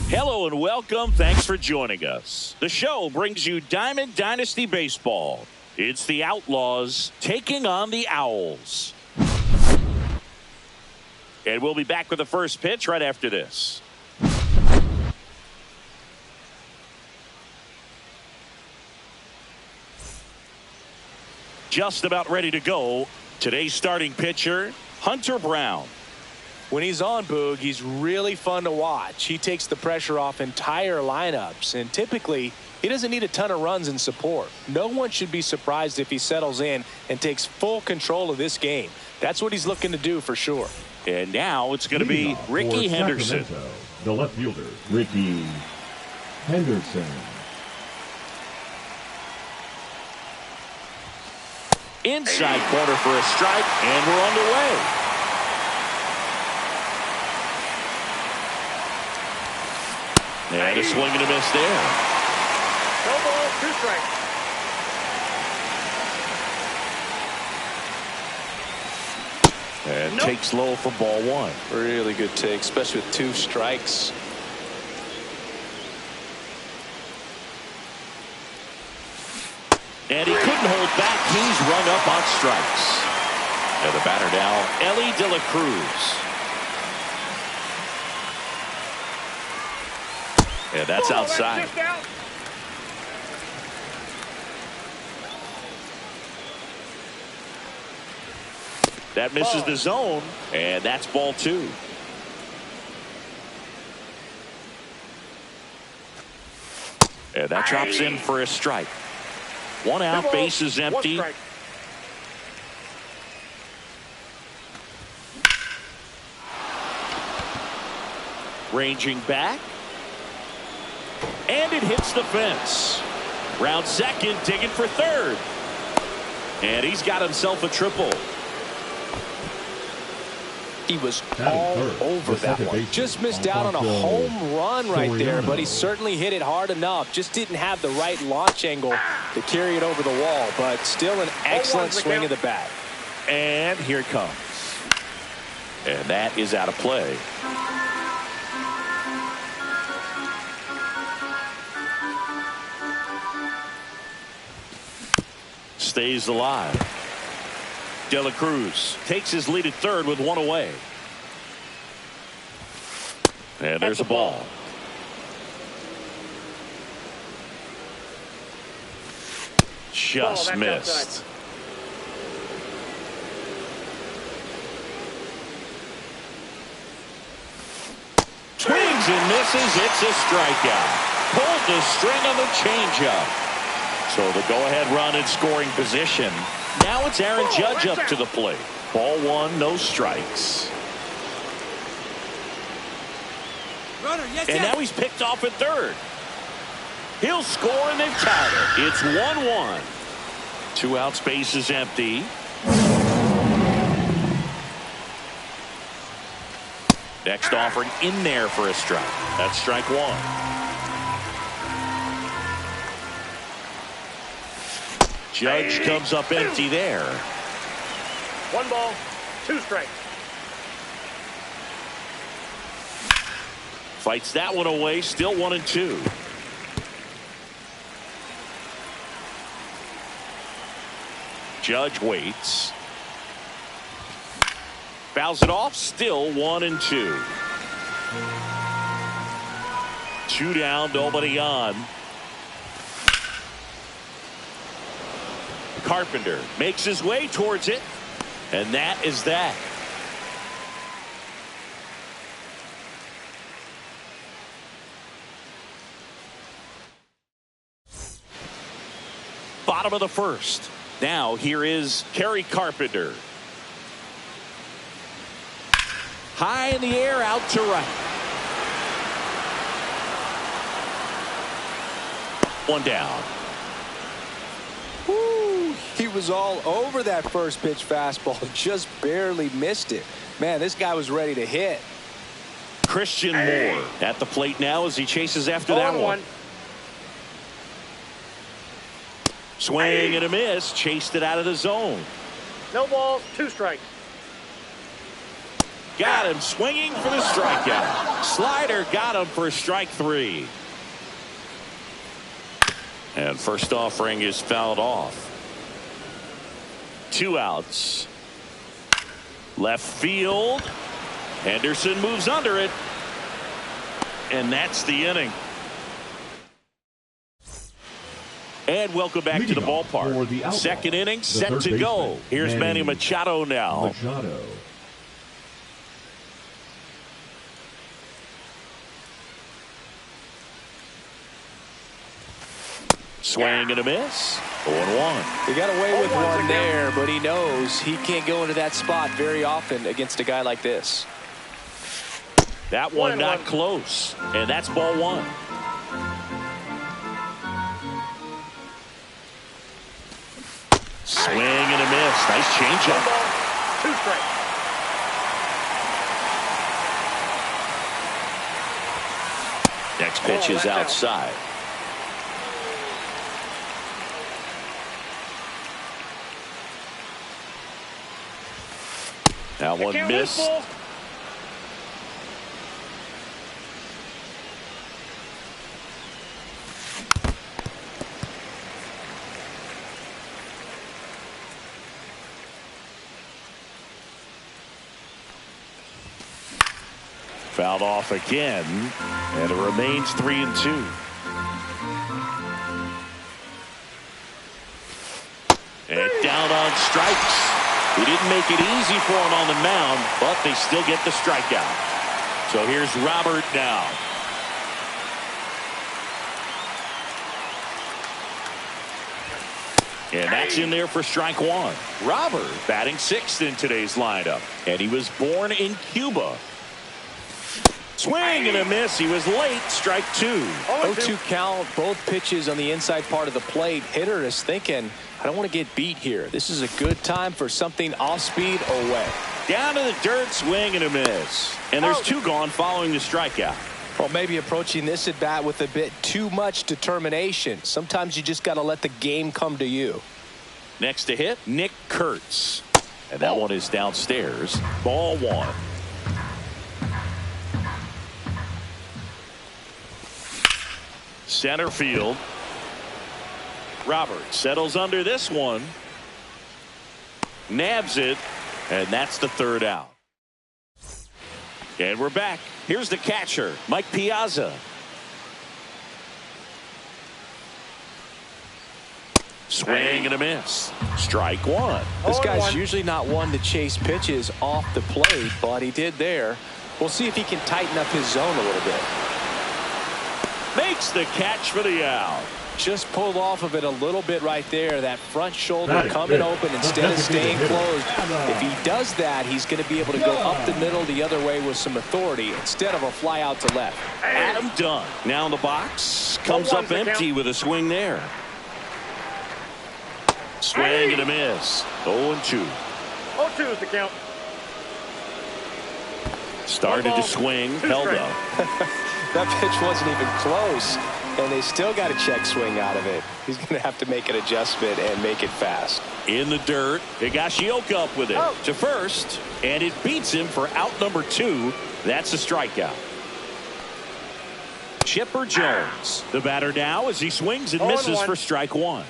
Hello and welcome. Thanks for joining us. The show brings you Diamond Dynasty Baseball. It's the Outlaws taking on the Owls. And we'll be back with the first pitch right after this. Just about ready to go. Today's starting pitcher, Hunter Brown. When he's on, Boog, he's really fun to watch. He takes the pressure off entire lineups, and typically he doesn't need a ton of runs in support. No one should be surprised if he settles in and takes full control of this game. That's what he's looking to do for sure. And now it's going to be Ricky Henderson. The left fielder, Ricky Henderson. Inside corner for a strike, and we're underway. And a swing and a miss there. No ball, 2 strikes. And takes low for ball 1. Really good take, especially with 2 strikes. And he couldn't hold back. He's rung up on strikes. And the batter now, Ellie De La Cruz. And that's outside. That misses the zone, and that's ball 2. And that drops in for a strike. 1 out, base is empty. Ranging back. And it hits the fence. Round second, digging for third. And he's got himself a triple. He was all over that one. Just missed out on a home run right there, but he certainly hit it hard enough. Just didn't have the right launch angle to carry it over the wall, but still an excellent swing of the bat. And here it comes. And that is out of play. Stays alive. De La Cruz takes his lead at third with 1 away. And there's a ball. Just missed. Swings and misses. It's a strikeout. Pulled the string on the changeup. So the go-ahead run in scoring position. Now it's Aaron Judge up to the plate. Ball 1, no strikes. And now he's picked off at third. He'll score and then counter. It's 1-1. 2 outs, base is empty. Next offering in there for a strike. That's strike 1. Judge comes up empty there. 1 ball, 2 strikes. Fights that one away, still 1-2. Judge waits. Fouls it off, still 1-2. 2 down, nobody on. Carpenter makes his way towards it, and that is that. Bottom of the first. Now here is Kerry Carpenter. High in the air, out to right. 1 down. He was all over that first pitch fastball, just barely missed it. Man, this guy was ready to hit. Christian Moore at the plate now as he chases after that one. Swing and a miss, chased it out of the zone. No balls, 2 strikes. Got him swinging for the strikeout. Slider got him for strike 3. And first offering is fouled off. 2 outs. Left field. Henderson moves under it. And that's the inning. And welcome back to the ballpark. Second inning set to go. Here's Manny Machado now. Swing and a miss. 0-1. He got away with one there, but he knows he can't go into that spot very often against a guy like this. That one not close, and that's ball one. Swing and a miss. Nice changeup. 2 strikes. Next pitch is outside. That one missed. Fouled off again, and it remains 3-2. And down on strikes. He didn't make it easy for him on the mound, but they still get the strikeout. So here's Robert now. And that's in there for strike one. Robert batting sixth in today's lineup, and he was born in Cuba. Swing and a miss. He was late. Strike two. 0-2 count. Both pitches on the inside part of the plate. Hitter is thinking, I don't want to get beat here. This is a good time for something off speed away. Down to the dirt. Swing and a miss. And there's two gone following the strikeout. Well, maybe approaching this at bat with a bit too much determination. Sometimes you just got to let the game come to you. Next to hit, Nick Kurtz. And that one is downstairs. Ball one. Center field. Robert settles under this one. Nabs it. And that's the third out. And we're back. Here's the catcher, Mike Piazza. Swing and a miss. Strike one. This guy's usually not one to chase pitches off the plate, but he did there. We'll see if he can tighten up his zone a little bit. Makes the catch for the out. Just pulled off of it a little bit right there. That front shoulder coming open instead of staying closed. If he does that, he's going to be able to go up the middle the other way with some authority instead of a fly out to left. Adam Dunn now in the box. Comes up empty with a swing there. Swing and a miss. 0-2. 0-2 is the count. Started to swing. Held up. That pitch wasn't even close, and they still got a check swing out of it. He's going to have to make an adjustment and make it fast. In the dirt, Higashioka up with it to first, and it beats him for out number 2. That's a strikeout. Chipper Jones, the batter now as he swings and misses for strike one.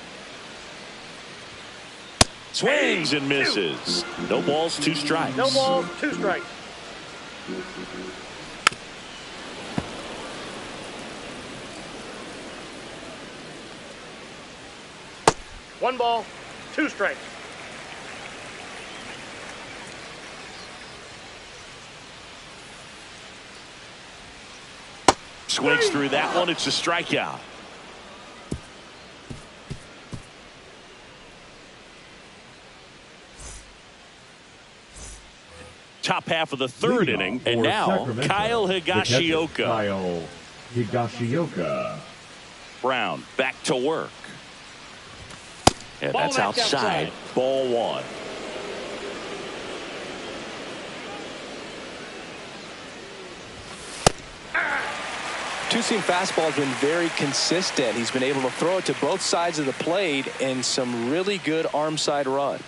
Swings and misses. No balls, 2 strikes. No balls, 2 strikes. One ball, 2 strikes. Swings through that one. It's a strikeout. Top half of the third inning, and now Kyle Higashioka. Kyle Higashioka. Brown back to work. And that's outside. Ball one. Two-seam fastball has been very consistent. He's been able to throw it to both sides of the plate and some really good arm side run.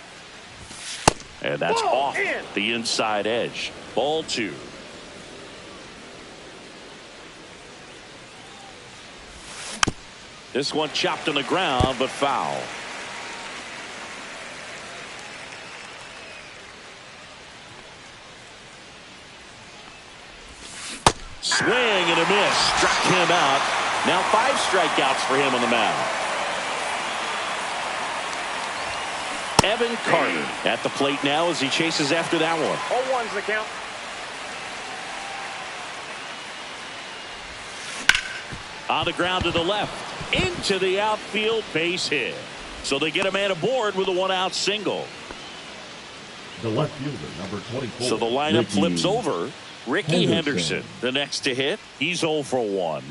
And that's off the inside edge. Ball two. This one chopped on the ground, but foul. Swing and a miss. Struck him out. Now 5 strikeouts for him on the mound. Evan Carter at the plate now as he chases after that one. 0-1's the count. On the ground to the left. Into the outfield, base hit. So they get a man aboard with a one-out single. The left fielder, number 24. So the lineup flips over. Ricky Henderson. Henderson, the next to hit. He's 0 for 1.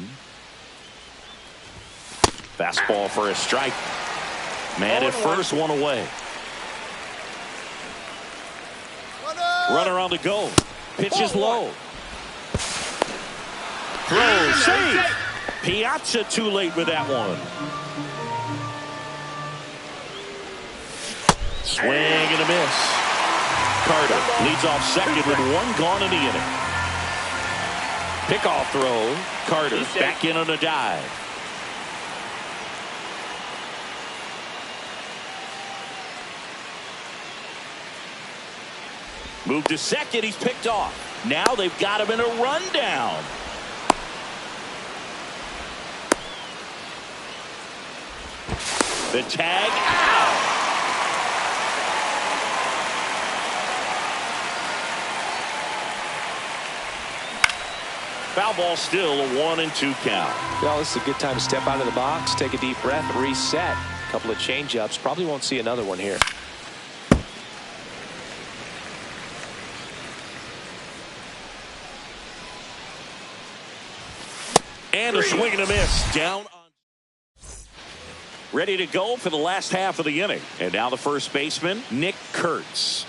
Fastball for a strike. Man at first, one away. Runner on the go. Pitches low. Throw, save. Piazza too late with that one. Swing and a miss. Carter leads off second with one gone in the inning. Pickoff throw. Carter back in on a dive. Move to second. He's picked off. Now they've got him in a rundown. The tag out. Foul ball, still a 1-2 count. Well, this is a good time to step out of the box, take a deep breath, reset. A couple of change-ups. Probably won't see another one here. And a swing and a miss. Down on. Ready to go for the last half of the inning. And now the first baseman, Nick Kurtz.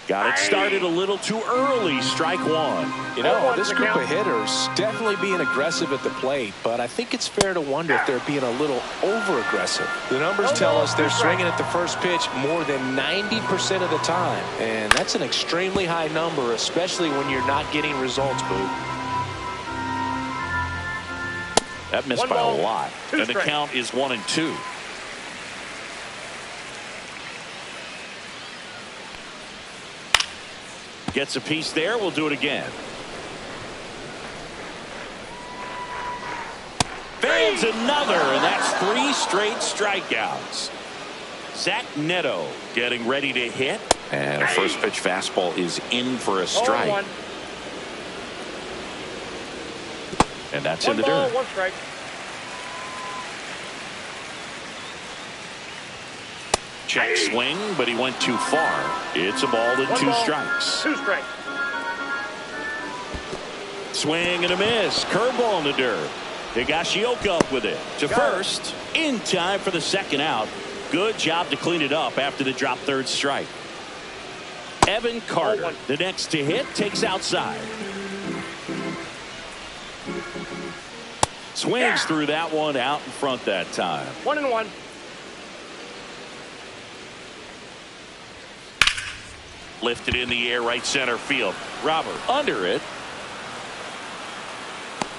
Got it started a little too early. Strike one. You know, this group of hitters definitely being aggressive at the plate, but I think it's fair to wonder if they're being a little over-aggressive. The numbers tell us they're swinging at the first pitch more than 90% of the time, and that's an extremely high number, especially when you're not getting results, Boo. That missed by a lot. And the count is 1-2. Gets a piece there. We'll do it again. Fans another, and that's 3 straight strikeouts. Zach Neto getting ready to hit. And a first pitch fastball is in for a strike. And that's in the dirt. 1 strike. Check swing, but he went too far. It's a ball and 2 strikes. 2 strikes. Swing and a miss. Curveball in the dirt. Higashioka up with it to first. In time for the second out. Good job to clean it up after the drop third strike. Evan Carter, the next to hit, takes outside. Swings through that one out in front that time. 1-1. Lifted in the air, right center field. Robert under it.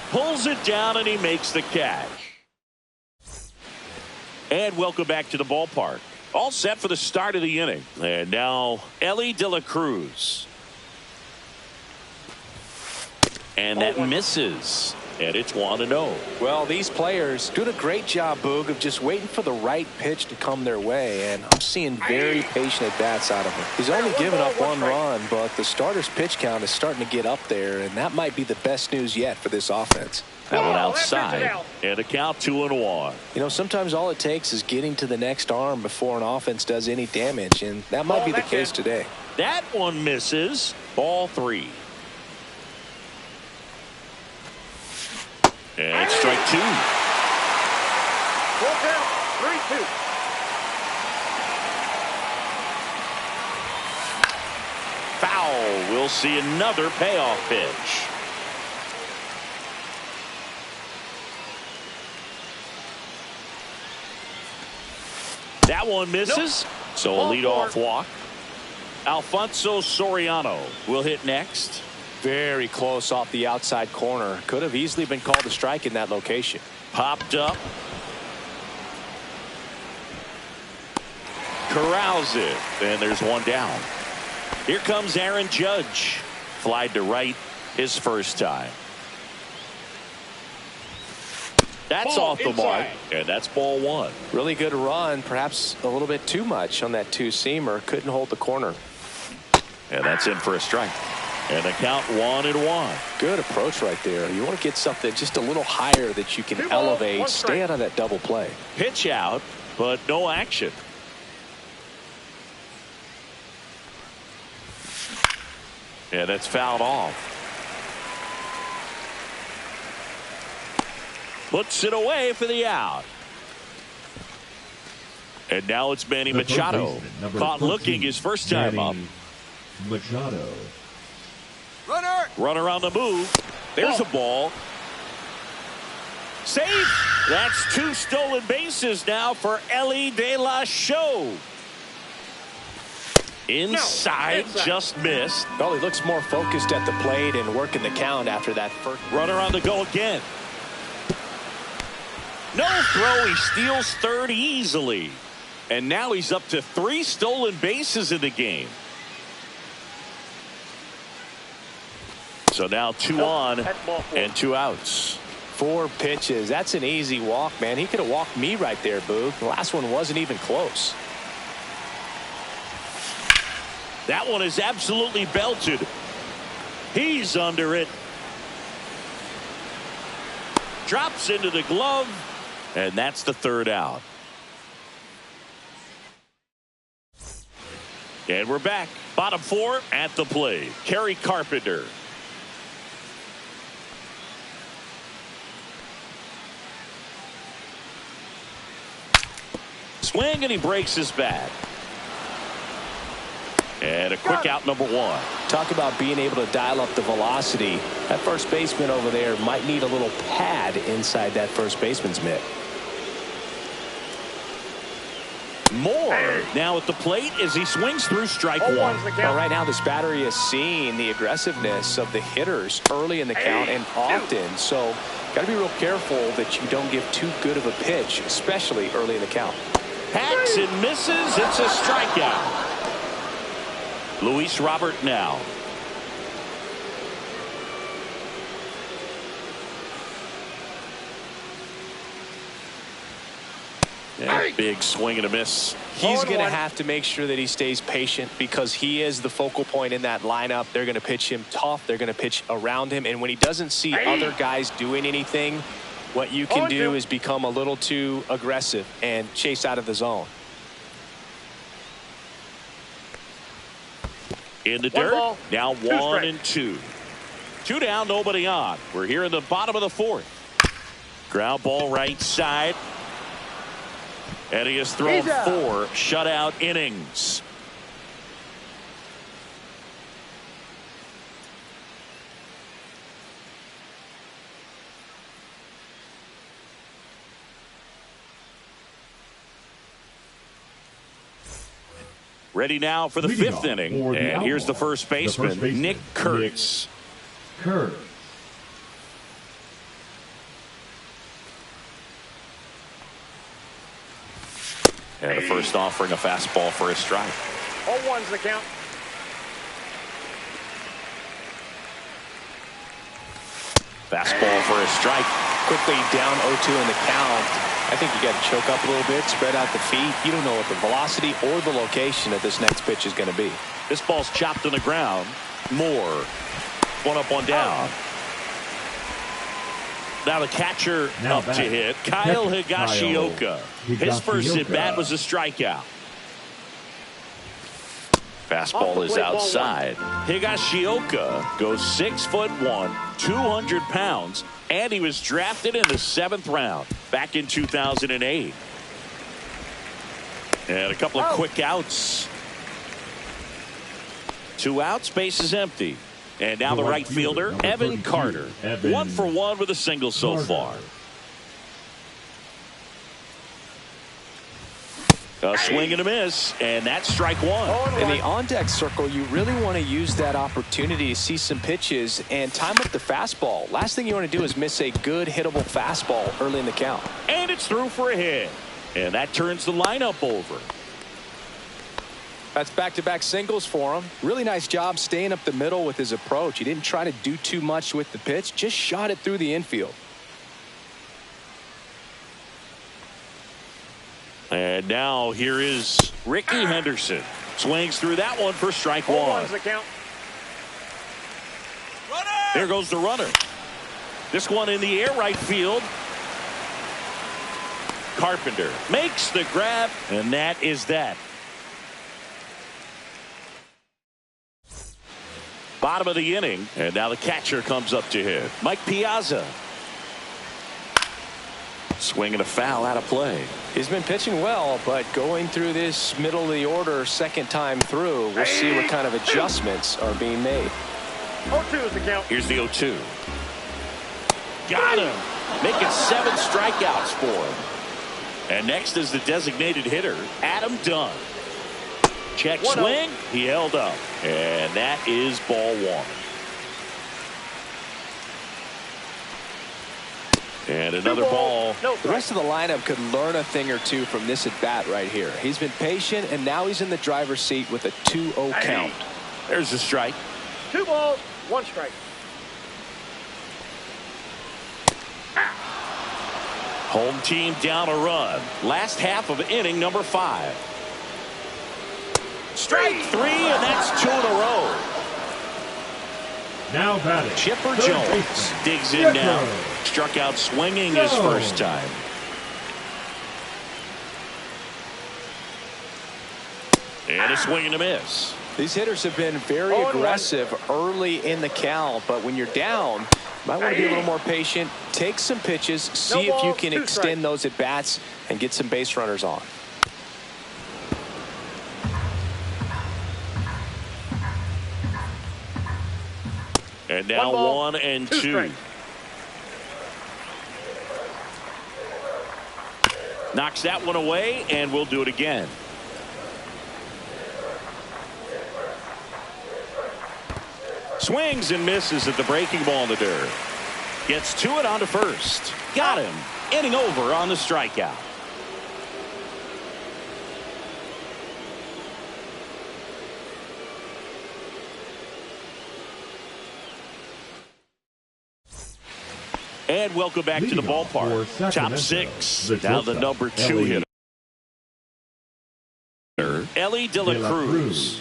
Pulls it down and he makes the catch. And welcome back to the ballpark. All set for the start of the inning. And now Ellie De La Cruz. And that misses. And it's 1-0. Well, these players doing a great job, Boog, of just waiting for the right pitch to come their way, and I'm seeing very patient at-bats out of him. He's only given up 1 run, but the starter's pitch count is starting to get up there, and that might be the best news yet for this offense. That one outside, and a count 2-1. You know, sometimes all it takes is getting to the next arm before an offense does any damage, and that might be the case today. That one misses. Ball 3. And strike 2. Full count. 3-2. Foul. We'll see another payoff pitch. That one misses. So a leadoff walk. Alfonso Soriano will hit next. Very close off the outside corner. Could have easily been called a strike in that location. Popped up. Corrals it. And there's one down. Here comes Aaron Judge. Flied to right his first time. That's off the mark. And that's ball 1. Really good run. Perhaps a little bit too much on that 2-seamer. Couldn't hold the corner. And that's in for a strike. And the count 1-1. Good approach right there. You want to get something just a little higher that you can elevate. Stay out of that double play. Pitch out, but no action. And it's fouled off. Puts it away for the out. And now it's Manny Machado. Caught looking his first time up. Machado. Runner on the move. There's a ball. Safe. That's 2 stolen bases now for Ellie De La Show. Inside, just missed. Well, he looks more focused at the plate and working the count after that first. Runner on the go again. No throw. He steals third easily. And now he's up to 3 stolen bases in the game. So now 2 on and 2 outs. 4 pitches. That's an easy walk, man. He could have walked me right there, Boog. The last one wasn't even close. That one is absolutely belted. He's under it. Drops into the glove. And that's the 3rd out. And we're back. Bottom 4 at the plate. Kerry Carpenter. Swing, and he breaks his bat. And a quick out, number 1. Talk about being able to dial up the velocity. That first baseman over there might need a little pad inside that first baseman's mitt. Moore now at the plate as he swings through strike 1. Well, right now this battery is seeing the aggressiveness of the hitters early in the count and often. So got to be real careful that you don't give too good of a pitch, especially early in the count. Hacks and misses. It's a strikeout. Luis Robert now. And big swing and a miss. He's going to have to make sure that he stays patient because he is the focal point in that lineup. They're going to pitch him tough. They're going to pitch around him. And when he doesn't see other guys doing anything, what you can do is become a little too aggressive and chase out of the zone. In the dirt. Now 1 and 2. 2 down, nobody on. We're here in the bottom of the 4th. Ground ball right side. And he has thrown 4 shutout innings. Ready now for the 5th inning. And here's the first baseman, Nick Kurtz. And the first offering, a fastball for a strike. 0-1's the count. Fastball for a strike. Quickly down 0-2 in the count. I think you got to choke up a little bit, spread out the feet. You don't know what the velocity or the location of this next pitch is going to be. This ball's chopped on the ground. Moore. 1 up, 1 down. Now the catcher up to hit. Kyle Higashioka. His first at bat was a strikeout. Fastball is outside. Higashioka goes 6'1", 200 pounds, and he was drafted in the 7th round back in 2008. And a couple of quick outs. 2 outs, base is empty. And now the right fielder, Evan Carter. 1 for 1 with a single so far. A swing and a miss, and that's strike 1. In the on-deck circle, you really want to use that opportunity to see some pitches and time up the fastball. Last thing you want to do is miss a good hittable fastball early in the count. And it's through for a hit. And that turns the lineup over. That's back-to-back singles for him. Really nice job staying up the middle with his approach. He didn't try to do too much with the pitch, just shot it through the infield. And now here is Ricky Henderson. Swings through that one for strike 1. The count. There goes the runner. This one in the air right field. Carpenter makes the grab, and that is that. Bottom of the inning, and now the catcher comes up to hit. Mike Piazza. Swinging a foul out of play. He's been pitching well, but going through this middle of the order second time through, we'll see what kind of adjustments are being made. 0-2 is the count. Here's the 0-2. Got him. Making 7 strikeouts for him. And next is the designated hitter, Adam Dunn. Check swing. He held up. And that is ball 1. And another ball. The rest of the lineup could learn a thing or two from this at bat right here. He's been patient, and now he's in the driver's seat with a 2-0 count. There's a strike. 2 balls, 1 strike. Home team down a run. Last half of inning number 5. Strike 3, and that's 2 in a row. Now batting. Chipper Jones digs in now. Struck out swinging his first time. And a swing and a miss. These hitters have been very aggressive early in the count, but when you're down, you might want to be a little more patient. Take some pitches, see if you can extend those at bats and get some base runners on. And now 1 and 2. Knocks that one away, and we'll do it again. Swings and misses at the breaking ball in the dirt. Gets to it on to first. Got him. Inning over on the strikeout. And welcome back to the ballpark. Top 6. Now the number 2 hitter, Ellie De La Cruz.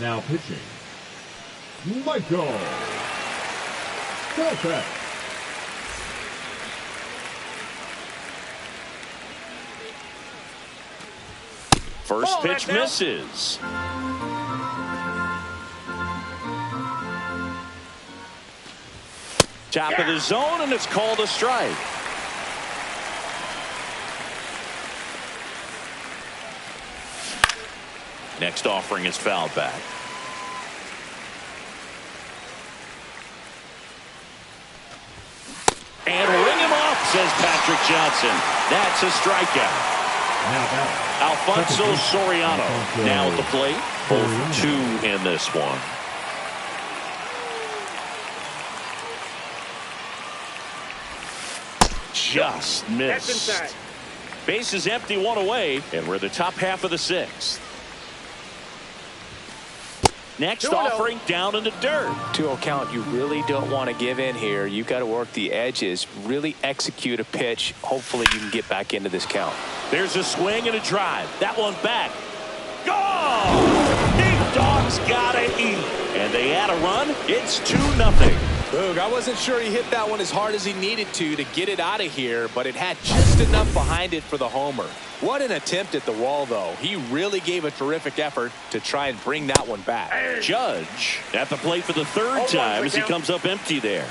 Now pitching, Michael Kopech. First pitch misses. Top of the zone, and it's called a strike. Next offering is fouled back. And ring him off, says Patrick Johnson. That's a strikeout. Alfonso Soriano now at the plate. 0 for 2 in this one. Just missed. Base is empty, 1 away, and we're the top half of the 6th. Next offering down in the dirt. 2-0 count. You really don't want to give in here. You've got to work the edges, really execute a pitch. Hopefully you can get back into this count. There's a swing and a drive. That one back. Gone! Big Dog's gotta eat. And they add a run. It's 2-0. Boog, I wasn't sure he hit that one as hard as he needed to get it out of here, but it had just enough behind it for the homer. What an attempt at the wall, though. He really gave a terrific effort to try and bring that one back. Judge at the plate for the 3rd time as he comes up empty there.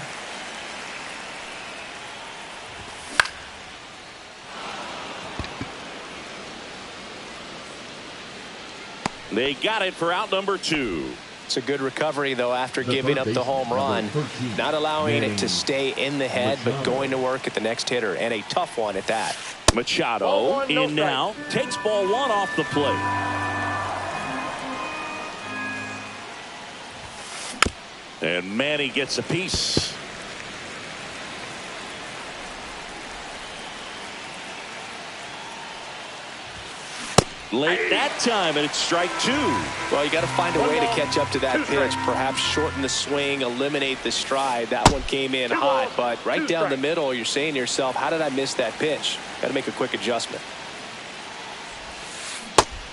They got it for out number 2. It's a good recovery, though, after giving up the home run. Not allowing it to stay in the head, but going to work at the next hitter, and a tough one at that. Machado in now. Takes ball 1 off the plate. And Manny gets a piece. Late that time, and it's strike two. Well, you got to find a way to catch up to that pitch. Perhaps shorten the swing, eliminate the stride. That one came in hot, but right down the middle, you're saying to yourself, how did I miss that pitch? Got to make a quick adjustment.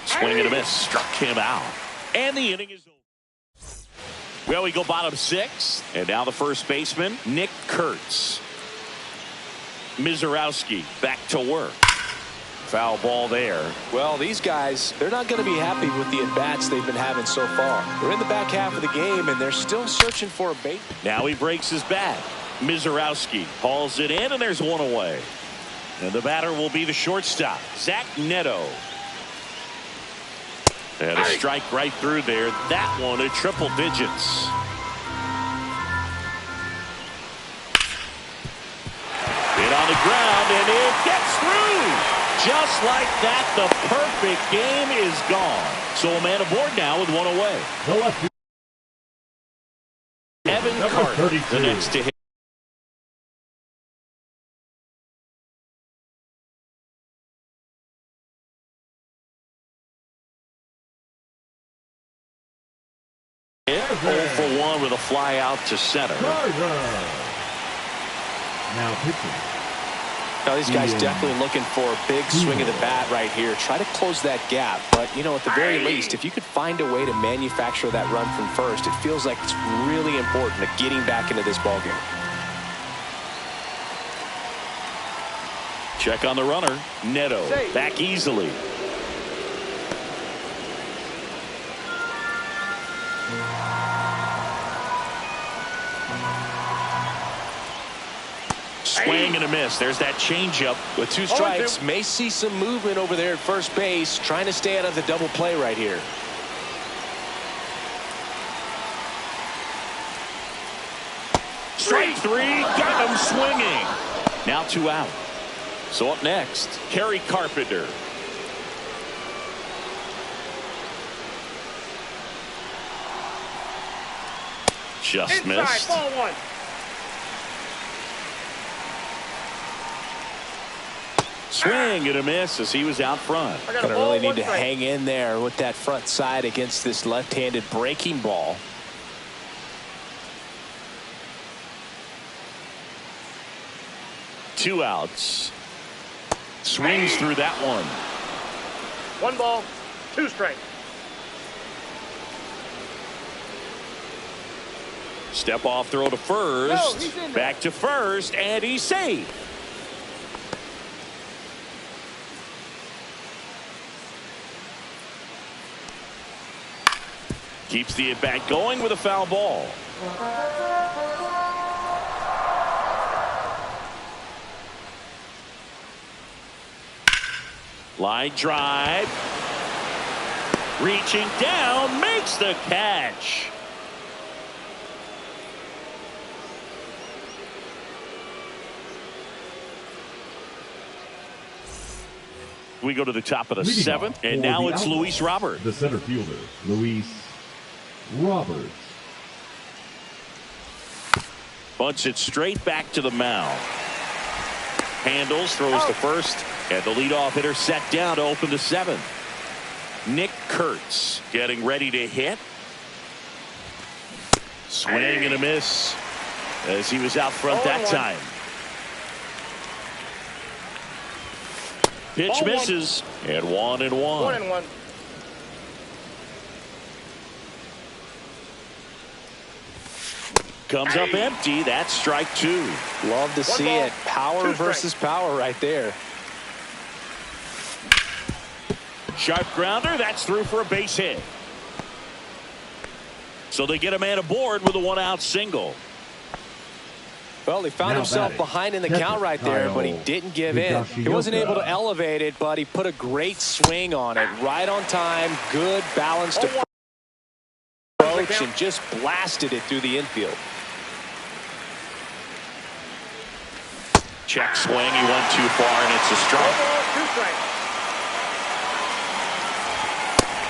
Swing and a miss. Struck him out. And the inning is over. Well, we go bottom six. And now the first baseman, Nick Kurtz. Mizorowski back to work. Foul ball there. Well, these guys, they're not going to be happy with the at-bats they've been having so far. They're in the back half of the game, and they're still searching for a bait. Now he breaks his bat. Mizorowski hauls it in, and there's one away. And the batter will be the shortstop, Zach Neto. And a strike right through there. That one at triple digits. Hit on the ground, and it gets through. Just like that, the perfect game is gone. So a man aboard now with one away. The lefty. Evan Number Carter, 32. the next to hit. Hit 0 for 1 with a fly out to center. Carter. Now pitching. Now these guys definitely looking for a big swing of the bat right here. Try to close that gap. But, you know, at the very least, if you could find a way to manufacture that run from first, it feels like it's really important to getting back into this ballgame. Check on the runner. Neto back easily. Swing and a miss. There's that changeup. With two strikes, may see some movement over there at first base, trying to stay out of the double play right here. Strike three, got him swinging. Now 2 out. So up next, Kerry Carpenter. Just missed. Ball one. Swing and a miss as he was out front. Gonna really need to hang in there with that front side against this left-handed breaking ball. Two outs. Swings through that one. 1 ball, 2 strikes. Step off throw to first. Back to first, and he's safe. Keeps the at-bat going with a foul ball. Line drive. Reaching down, makes the catch. We go to the top of the seventh, and now it's Luis Robert. The center fielder, Luis Robert. Bunts it straight back to the mound. Handles, throws to first, and the leadoff hitter set down to open the seventh. Nick Kurtz getting ready to hit. Swing and a miss as he was out front that time. Pitch misses, and 1-1. 1-1. Comes up empty. That's strike two. Love to see it. Power versus power right there. Sharp grounder. That's through for a base hit. So they get a man aboard with a 1-out single. Well, he found himself behind in the count right there, but he didn't give in. He wasn't able to elevate it, but he put a great swing on it. Right on time, good balanced approach, and just blasted it through the infield. Check swing. He went too far, and it's a strike.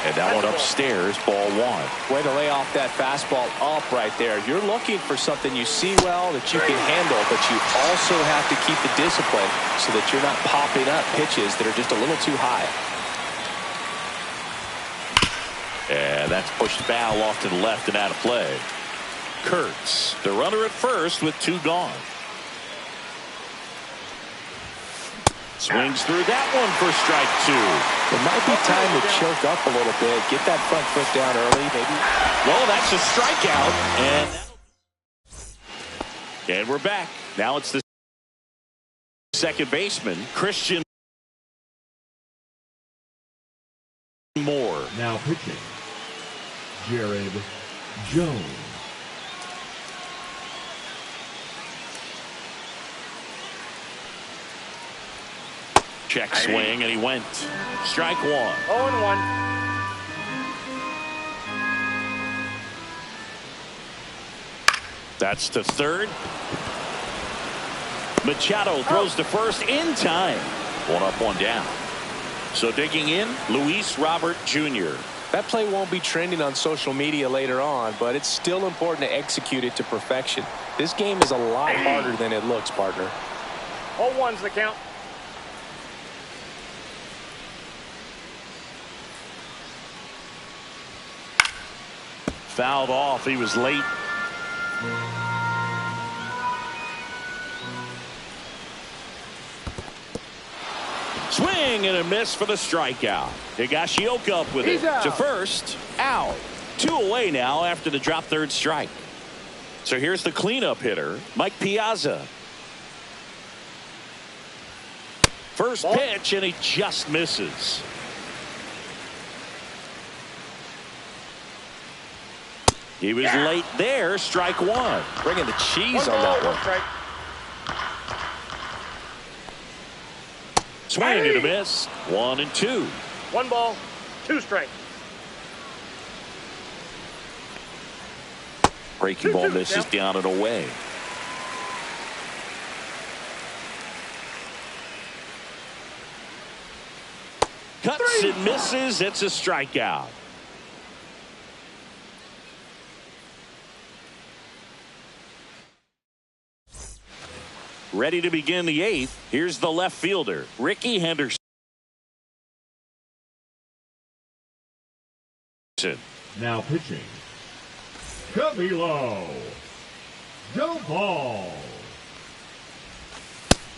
And that one upstairs, ball one. Way to lay off that fastball up right there. You're looking for something you see well that you can handle, but you also have to keep the discipline so that you're not popping up pitches that are just a little too high. That's pushed foul off to the left and out of play. Kurtz, the runner at first with 2 gone. Swings through that one for strike 2. It might be time to choke up a little bit. Get that front foot down early, maybe. Well, that's a strikeout. And we're back. Now it's the second baseman, Christian Moore. Now pitching, Jared Jones. Check swing, and he went. Strike 1. 0-1. That's to third. Machado throws to first in time. 1 up, 1 down. So digging in, Luis Robert Jr. That play won't be trending on social media later on, but it's still important to execute it to perfection. This game is a lot harder than it looks, partner. 0-1's the count. Fouled off. He was late. Swing and a miss for the strikeout. Higashioka up with it. To first, out. 2 away now after the drop third strike. So here's the cleanup hitter, Mike Piazza. First pitch, and he just misses. He was late there. Strike 1. Bringing the cheese on that one. Swing and a miss. 1 and 2. 1 ball, 2 strikes. Breaking ball misses down and away. Cuts and misses. It's a strikeout. Ready to begin the 8th. Here's the left fielder, Ricky Henderson. Now pitching, Camilo Doval.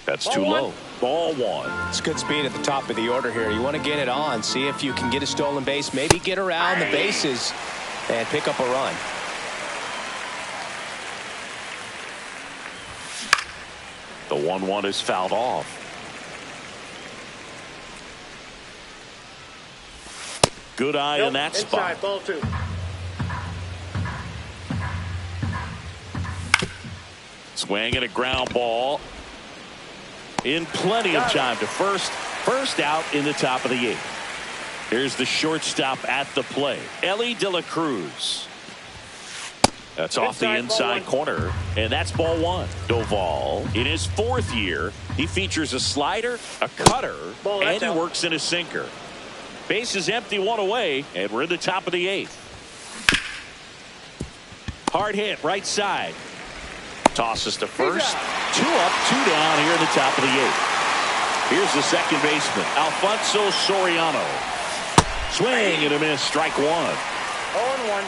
That's too low. Ball 1. It's good speed at the top of the order here. You want to get it on, see if you can get a stolen base, maybe get around the bases and pick up a run. The 1-1 is fouled off. Good eye in that spot. Inside, ball 2. Swing and a ground ball. In plenty of time to first. First out in the top of the 8th. Here's the shortstop at the plate, Ellie De La Cruz. That's off the inside corner, and that's ball 1. Doval, in his 4th year, he features a slider, a cutter, and he works in a sinker. Base is empty, 1 away, and we're in the top of the 8th. Hard hit, right side. Tosses to first. 2 up, 2 down here in the top of the 8th. Here's the second baseman, Alfonso Soriano. Swing and a miss, strike 1. 0-1.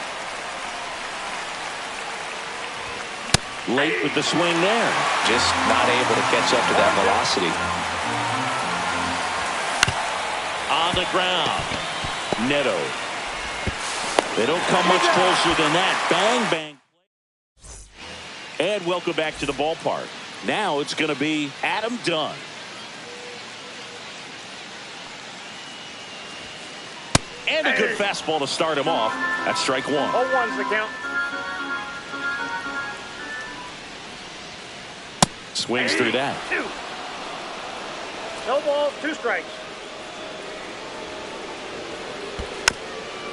Late with the swing there. Just not able to catch up to that velocity. On the ground. Neto. They don't come much closer than that. Bang, bang. And welcome back to the ballpark. Now it's going to be Adam Dunn. And a good fastball to start him off. That's strike 1. 0-1's the count. Swings through that. 2. No balls, 2 strikes.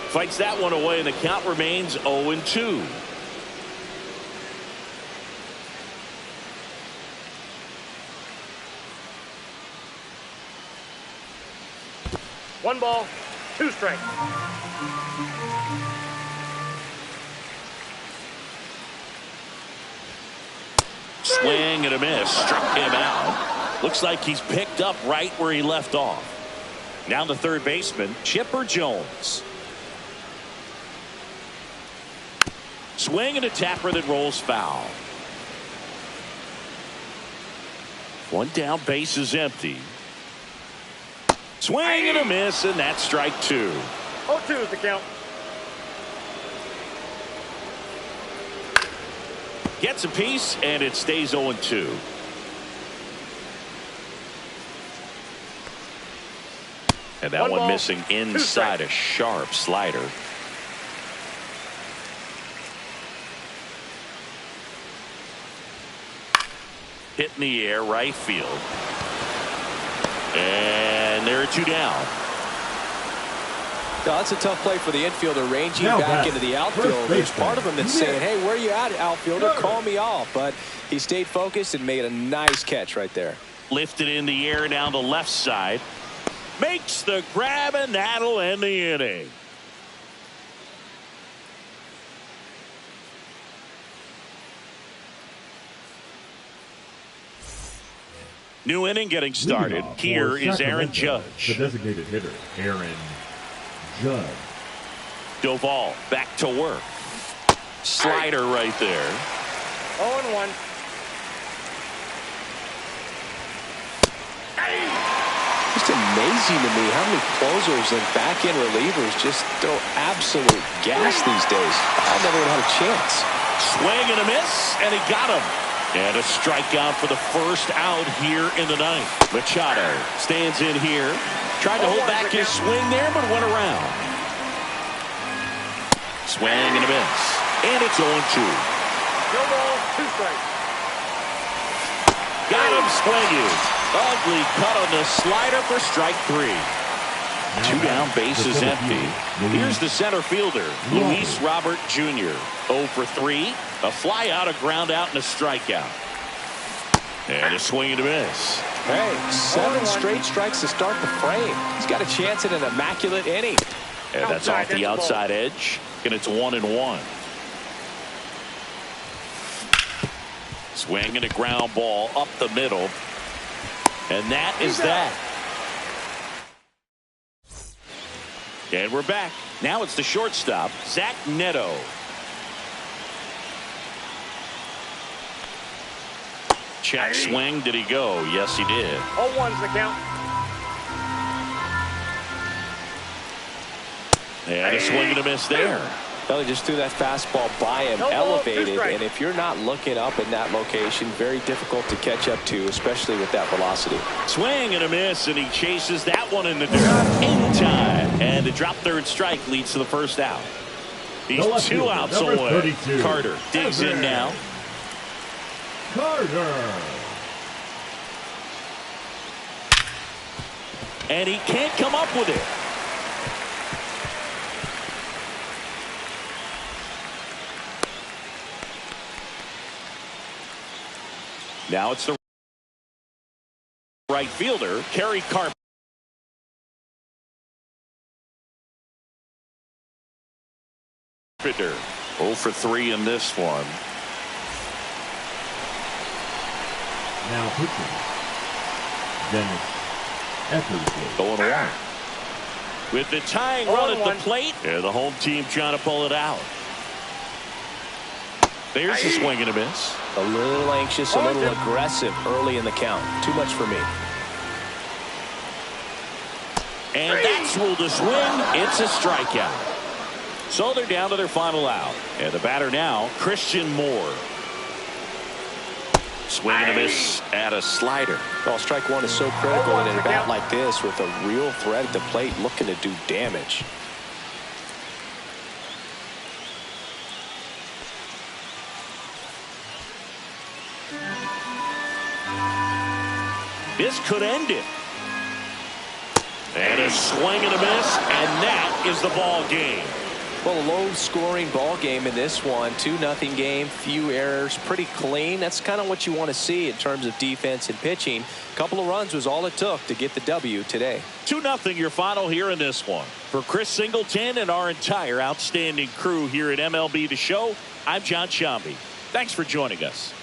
Fights that one away, and the count remains 0-2. One ball, 2 strikes. Swing and a miss. Struck him out. Looks like he's picked up right where he left off. Now the third baseman, Chipper Jones. Swing and a tapper that rolls foul. One down, base is empty. Swing and a miss, and that's strike two. 0-2 is the count. Gets a piece, and it stays 0-2. And that one missing inside a sharp slider. Hit in the air, right field. And there are two down. No, that's a tough play for the infielder, ranging back into the outfield. There's part of him that's saying, hey, where are you at, outfielder? Call me off. But he stayed focused and made a nice catch right there. Lifted in the air down the left side. Makes the grab, and that'll end the inning. New inning getting started. Here is Aaron Judge. The designated hitter, Aaron Judge. Doval back to work. Slider right there. 0-1. Just amazing to me how many closers and back-end relievers just throw absolute gas these days. I never would have had a chance. Swing and a miss, and he got him. And a strikeout for the first out here in the ninth. Machado stands in here. Tried to hold back his swing there, but went around. Swing and a miss. And it's 0-2. No ball, 2 strikes. Got him swinging. Ugly cut on the slider for strike 3. Two down, base is empty. Here's the center fielder, Luis Robert Jr. 0 for 3. A fly out, a ground out, and a strikeout. And a swing and a miss. Hey, 7 straight strikes to start the frame. He's got a chance at an immaculate inning. And that's off the outside edge, and it's 1-1. Swing and a ground ball up the middle. And that is that. And we're back. Now it's the shortstop, Zach Neto. Check swing. Did he go? Yes, he did. 0-1's the count. And a swing and a miss there. Well, he just threw that fastball by him, elevated, and if you're not looking up in that location, very difficult to catch up to, especially with that velocity. Swing and a miss, and he chases that one in the dirt in time. And the drop third strike leads to the first out. He's 2 outs away. 32. Carter digs in now. Carter. And he can't come up with it. Now it's the right fielder, Kerry Carpenter. 0 for 3 in this one. Now pitching. Dennis Eckersley. Going one. With the tying run at the plate, and the home team trying to pull it out. There's a swing and a miss. A little anxious, a little aggressive early in the count. Too much for me. And that's ruled a swing. It's a strikeout. So they're down to their final out. And the batter now, Christian Moore. Swing and a miss at a slider. Well, strike one is so critical in a bat like this with a real threat at the plate looking to do damage. This could end it. And a swing and a miss, and that is the ball game. Well, a low-scoring ball game in this one. 2-0 game, few errors, pretty clean. That's kind of what you want to see in terms of defense and pitching. A couple of runs was all it took to get the W today. 2-0 your final here in this one. For Chris Singleton and our entire outstanding crew here at MLB The Show, I'm John Shambi. Thanks for joining us.